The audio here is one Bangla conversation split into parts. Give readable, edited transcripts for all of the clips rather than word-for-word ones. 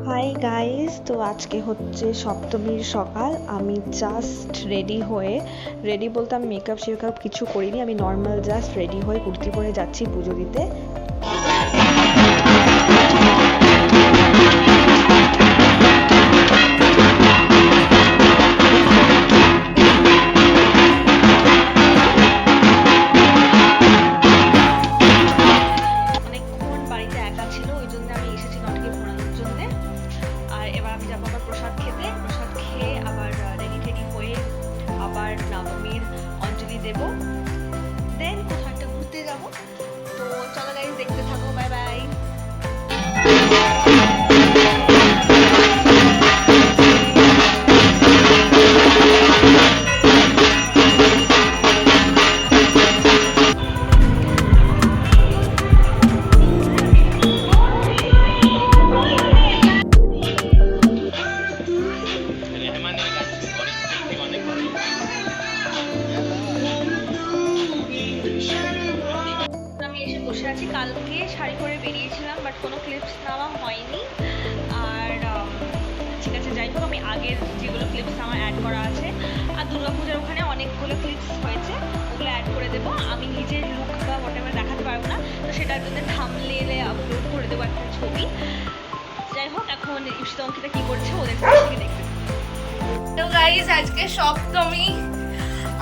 হাই গাইস, তো আজকে হচ্ছে সপ্তমীর সকাল। আমি জাস্ট রেডি বলতে আমি মেকআপ কিছু করিনি, আমি নর্মাল জাস্ট রেডি হয়ে কুর্তি পরে যাচ্ছি পুজো দিতে। অনেকক্ষণ বাড়িতে একা ছিল, ওই জন্য আমি এসেছি নটকে ঘোরানোর জন্যে। আর এবার আমি যাবো আবার প্রসাদ খেতে, প্রসাদ খেয়ে আবার রেডি হয়ে আবার নবমীর অঞ্জলি দেব, দেন কোথাও একটা ঘুরতে যাবো। তো চলো গাইস, দেখতে থাকো, বাই বাই। আমি এসে বসে আছি, কালকে শাড়ি পরে বেরিয়েছিলাম বাট কোনো ক্লিপস নেওয়া হয়নি। আর ঠিক আছে, যাই হোক, আমি আগের যেগুলো ক্লিপস আমার অ্যাড করা আছে, আর দুর্গাপূজার ওখানে অনেকগুলো ক্লিপস হয়েছে, ওগুলো অ্যাড করে দেবো। আমি নিজের লুক বা হোয়াটএভার দেখাতে পারবো না, তো সেটার জন্য থাম্বনেইলে আপলোড করে দেবো একটা ছবি। যাই হোক, এখন ঈশিতা অঙ্কিতা কী করছে ওদের কাছ থেকে দেখতে। তো গাইস, আজকে সপ্তমী,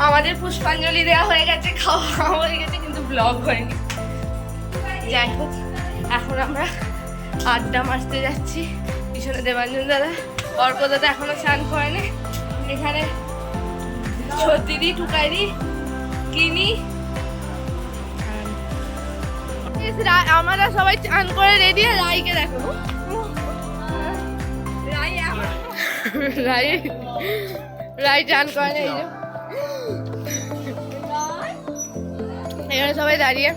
আমাদের পুষ্পাঞ্জলি দেওয়া হয়ে গেছে, খাওয়া হয়ে গেছে, কিন্তু ব্লগ হয়নি। যাই হোক, এখন আমরা আড্ডা মারতে যাচ্ছি। পিছনে দেবাঞ্জন দাদা, অর্ক দাদা এখনো স্নান করেনি। এখানে সত্যিদি, টুকাইদি, কিনি, আমরা সবাই চান করে রেডি। রাইকে দেখো, রাই চান করে নেই, এখানে সবাই দাঁড়িয়ে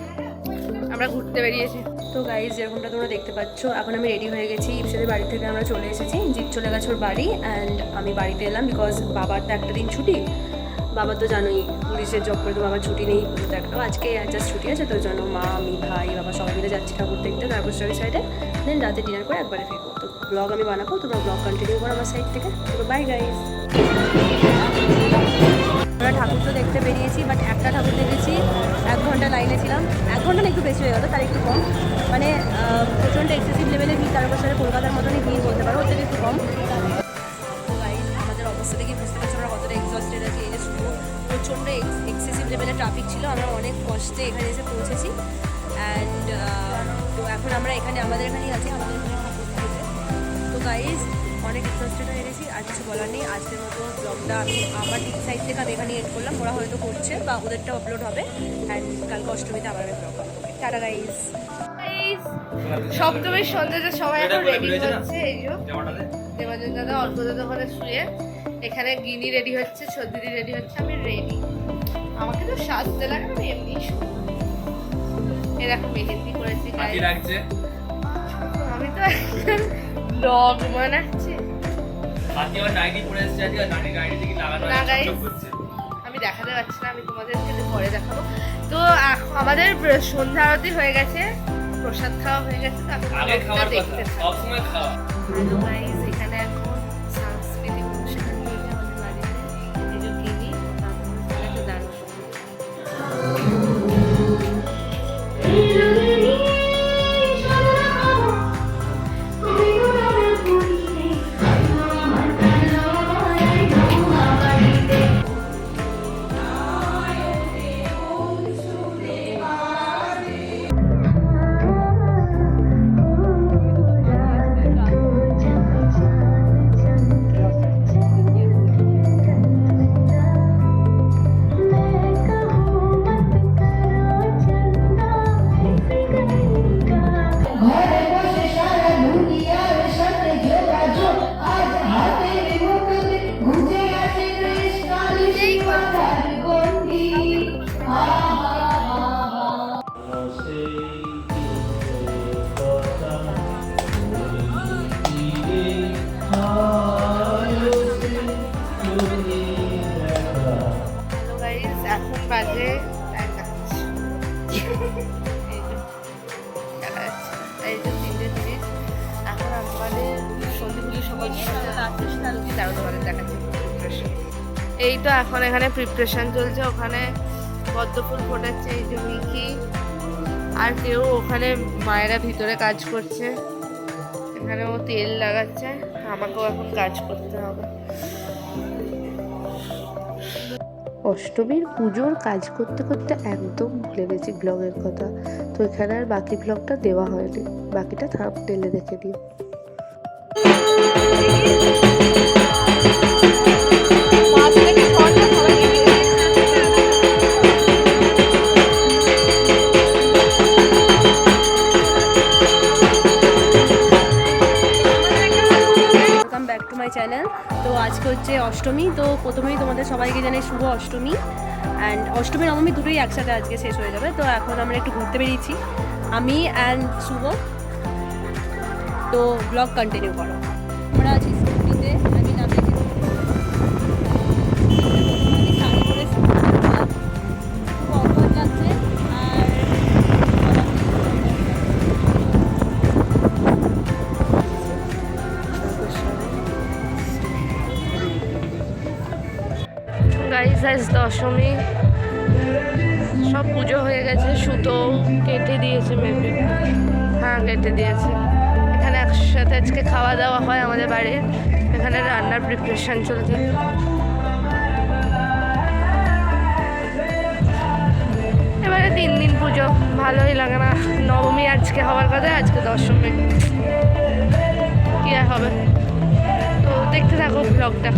আমরা ঘুরতে বেরিয়েছি। তো গাইজ, যেরকমটা তোমরা দেখতে পাচ্ছ, এখন আমি রেডি হয়ে গেছি। ইপসাদের বাড়ি থেকে আমরা চলে এসেছি, জিৎ চলে গেছে ওর বাড়ি, অ্যান্ড আমি বাড়িতে এলাম বিকজ বাবার তো একটা দিন ছুটি। বাবা তো জানোই, পুলিশের জব করে তো বাবার ছুটি নেই, পুজোতে একটাও। আজকে জাস্ট ছুটি আছে, তো জন্য মা, আমি, ভাই, বাবা সবাই মিলে যাচ্ছি ঠাকুর দেখতে তারপর সাইডে। দেন রাতে ডিনার করে একবারে ফিরবো। তো ব্লগ আমি বানাবো, তোমরা ব্লগ কন্টিনিউ করো আমার সাইড থেকে। তো বাই গাইজ। আমরা ঠাকুর তো দেখতে বেরিয়েছি, বাট একটা ঠাকুর দেখেছি, 1 ঘন্টা লাইনে ছিলাম। 1 ঘন্টা না, একটু বেশি হয়ে গেলো, তার একটু কম। মানে প্রচণ্ড এক্সেসিভ লেভেলে ভিড়, তারপর সাথে কলকাতার মতনই ভিড় বলতে পারো, ওর থেকে একটু কম। তো গাইজ, আমাদের অবস্থা দেখে বুঝতে পারছি আমরা কতটা এক্সস্টেড আছি। এই যে শুধু প্রচণ্ড এক্সেসিভ লেভেলে ট্রাফিক ছিল, আমরা অনেক কষ্টে এখানে এসে পৌঁছেছি। অ্যান্ড তো এখন আমরা আমাদের এখানেই আছি, আমাদের এখানে ঠাকুর দেখতে। তো গাইজ, অনেক এক্সস্টেড হয়ে গেছি, আর কিছু বলার নেই। আজকের মতো ব্লগটা আমি আমার ঠিক সাইড থেকে আমি এখানে এড করলাম, ওরা হয়তো করছে বা ওদেরটা আপলোড হবে। অ্যান্ড কালকে অষ্টমীতে আবার আমি ব্লগ করবো। Tata guys. সপ্তমীর সন্ধ্যাতে সবাই এখন রেডি হচ্ছে। এই যে দেবাঞ্জন দাদা, অর্ক দাদা ওখানে শুয়ে, এখানে গিনি রেডি হচ্ছে, সর্দিদি রেডি হচ্ছে, আমি রেডি। আমাকে তো সাজতে লাগে, আমি এমনি এরকম মেহেন্দি করেছি। আমি তো ব্লগ বানাচ্ছি। আমি দেখাতে পারছি না, আমি তোমাদেরকে পরে দেখাবো। তো আমাদের সন্ধ্যা আরতি হয়ে গেছে, প্রসাদ খাওয়া হয়ে গেছে, তো এখন দেখতে থাকবো। এখানে এখন সাংস্কৃতিক অনুষ্ঠান চলছে আমাদের বাড়িতে। এই যে গিনি, তারপর একটা দান। তারও তোমাদের দেখাচ্ছি প্রিপারেশন। এই তো এখন এখানে প্রিপারেশন চলছে, ওখানে পদ্ম ফুল ফোটাচ্ছে এই যে মিকি, আর কেউ ওখানে মায়েরা ভিতরে কাজ করছে, এখানে ও তেল লাগাচ্ছে, আমাকেও এখন কাজ করতে হবে। অষ্টমীর পুজোর কাজ করতে করতে একদম ভুলে গেছি ব্লগের কথা, তো এখানে আর বাকি ব্লগটা দেওয়া হয়নি, বাকিটা থাম্বনেইলে দেখে দিও। Welcome back to my channel. তো আজকে হচ্ছে অষ্টমী, তো প্রথমেই তোমাদের সবাইকে জানাই শুভ অষ্টমী। অ্যান্ড অষ্টমী নবমী দুটোই একসাথে আজকে শেষ হয়ে যাবে। তো এখন আমরা একটু ঘুরতে বেরিয়েছি আমি অ্যান্ড শুভ, তো ব্লগ কন্টিনিউ করো। আমরা আছি স্কুটিতে, আমি নামে শাড়ি পরে খুব অদ্ভুত লাগছে। আর গাইস আজ দশমী, সব পুজো হয়ে গেছে, সুতো কেটে দিয়েছে মেবি, হ্যাঁ কেটে দিয়েছে। এখানে একসাথে আজকে খাওয়া দাওয়া হয় আমাদের বাড়ির, এখানে রান্নার প্রিপারেশন চলছে। এবারে 3 দিন পুজো, ভালোই লাগে না। নবমী আজকে হওয়ার কথা, আজকে দশমী, কি আর হবে। তো দেখতে থাকো ব্লগটা।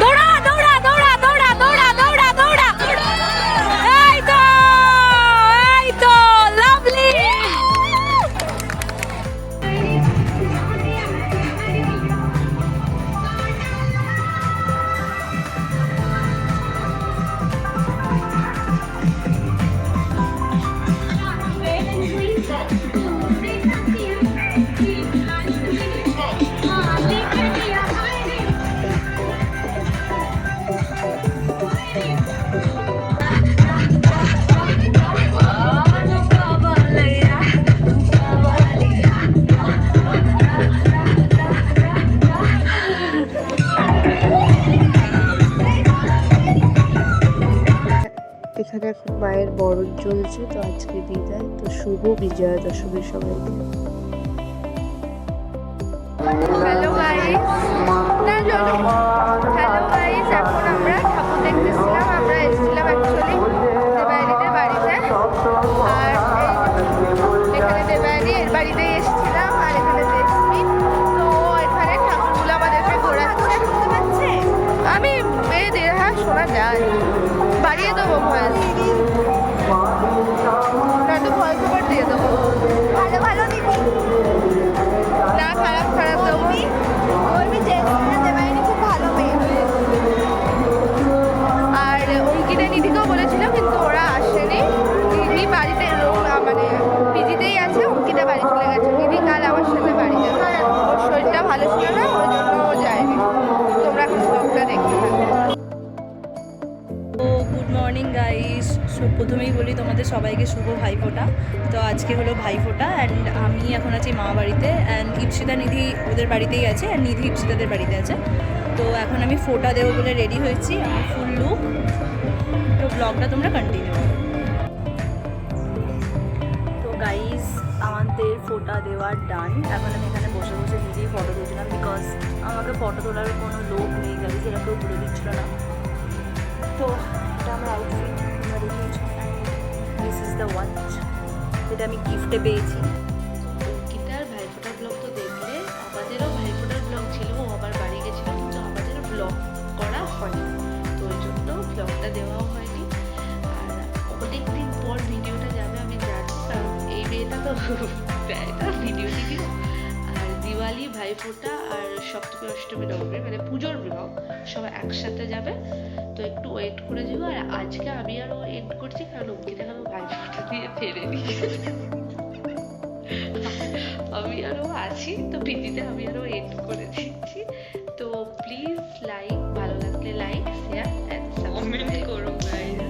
দৌড়া দৌড়া দৌড়া দৌড়া দৌড়া দৌড়া দৌড়া, এই তো লাভলি। এখানে এখন মায়ের বরণ চলছে, তো আজকে বিদায়, তো শুভ বিজয়া দশমী সবাইকে। হ্যালো গাইস, হ্যালো গাইস, এখন আমরা ঠাকুর দেখতেছিলাম। আমরা এসেছিলাম অ্যাকচুয়ালি দেবায়নিদের বাড়িতে, আর এখানে দেবায়নি এর বাড়িতেই এসেছিলাম, আর এখানে রেশমি। তো এখানে ঠাকুরগুলো আমাদেরকে ঘোরাচ্ছে, শুনতে পাচ্ছে? আমি মেয়েদের, হ্যাঁ শোনা যায়, বাড়িয়ে দেবো ভয়েস, নয়তো ভয়েস ওভার দিয়ে দেবো। ভালো ভালো দিদি, না খারাপ খারাপ দেবো। খুব ভালো মেয়ে, আর অঙ্কিতা নিধিকেও বলেছিল কিন্তু ওরা আসেনি। নিধি বাড়িতে মানে পিজিতেই আছে, অঙ্কিতা বাড়ি চলে গেছে। নিধি কাল আমার সাথে বাড়ি যাবে, ওর শরীরটা ভালো ছিল না, ওই জন্য ও যায়নি। তোমরা ব্লগটা দেখতে থাকো। তো গুড মর্নিং গাইস, প্রথমেই বলি তোমাদের সবাইকে শুভ ভাইফোঁটা। তো আজকে হলো ভাইফোঁটা, অ্যান্ড আমি এখন আছি মা বাড়িতে, অ্যান্ড ইপসিতা নিধি ওদের বাড়িতেই আছে, আর নিধি ইপসিতাদের বাড়িতে আছে। তো এখন আমি ফোঁটা দেবো বলে রেডি হয়েছি, আমার ফুল লুক। তো ব্লগটা তোমরা কন্টিনিউ করো। তো গাইস আমাদের ফোঁটা দেওয়ার ডান। এখন আমি এখানে বসে বসে নিজেই ফটো তুলছিলাম, বিকজ আমাকে ফটো তোলার কোনো লোক নেই গাইস, এরা কেউ তুলে দিচ্ছিল না। তো এটা আমার আউটফিট, তোমরা দেখিয়েছো। দিস ইজ দ্য ওয়াচ, যেটা আমি গিফটে পেয়েছি। অঙ্কিতার ভাইফোঁটার ব্লগ তো দেখলে, আমাদেরও ভাইফোঁটার ব্লগ ছিল, ও আবার বাড়ি গেছিলো, কিন্তু আমাদের ব্লগ করা হয়নি, তো ওই জন্য ব্লগটা দেওয়াও হয়নি। আর অনেকদিন পর ভিডিওটা যাবে আমি জানি, কারণ এই মেয়েটা তো দেয় না ভিডিও টিডিও। আর দিওয়ালি, ভাইফোঁটা আর সপ্তমী অষ্টমী নবমী মানে পুজোর ব্লগ সব একসাথে যাবে, তো একটু ওয়েট করে যাবো। আর আজকে আমি আরও এন্ড করছি, কারণ অঙ্কিতা আমি ভাইফোঁটা দিয়ে ফেরেনি, আমি আরও আছি, তো পিজিতে আমি আরও এন্ড করে দিচ্ছি। তো প্লিজ লাইক, ভালো লাগলে লাইক, শেয়ার অ্যান্ড সাবস্ক্রাইব করো গাইস।